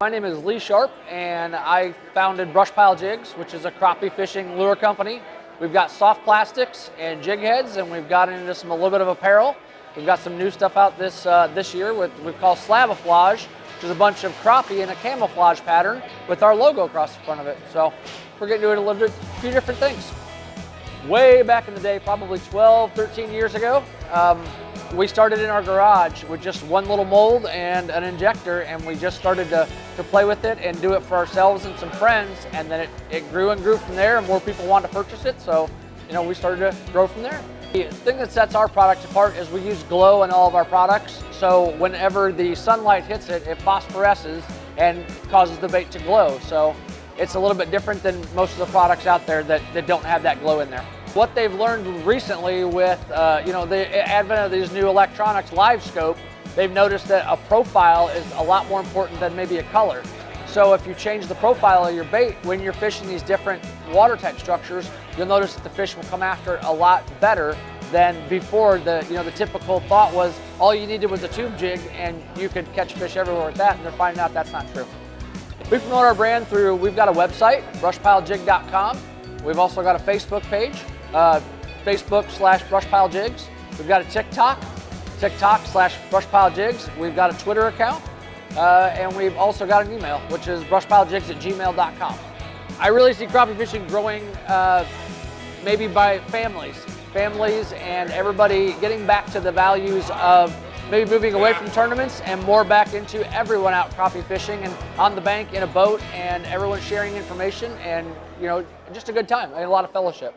My name is Lee Sharp, and I founded Brush Pile Jigs, which is a crappie fishing lure company. We've got soft plastics and jig heads, and we've got into a little bit of apparel. We've got some new stuff out this year with we call Slavaflage, which is a bunch of crappie in a camouflage pattern with our logo across the front of it. So we're getting to a few different things. Way back in the day, probably 12, 13 years ago, we started in our garage with just one little mold and an injector, and we just started to play with it and do it for ourselves and some friends, and then it grew and grew from there, and more people wanted to purchase it, so we started to grow from there. The thing that sets our product apart is we use glow in all of our products, so whenever the sunlight hits it, it phosphoresces and causes the bait to glow. So it's a little bit different than most of the products out there that don't have that glow in there. What they've learned recently with the advent of these new electronics, live scope, they've noticed that a profile is a lot more important than maybe a color. So if you change the profile of your bait when you're fishing these different water type structures, you'll notice that the fish will come after it a lot better than before. The typical thought was all you needed was a tube jig and you could catch fish everywhere with that, and they're finding out that's not true. We promote our brand we've got a website, brushpilejig.com. We've also got a Facebook page, Facebook/brushpilejigs. We've got a TikTok/brushpilejigs. We've got a Twitter account, and we've also got an email, which is brushpilejigs@gmail.com. I really see crappie fishing growing maybe by families and everybody getting back to the values of maybe moving away from tournaments and more back into everyone out crappie fishing and on the bank in a boat, and everyone sharing information, and just a good time and a lot of fellowship.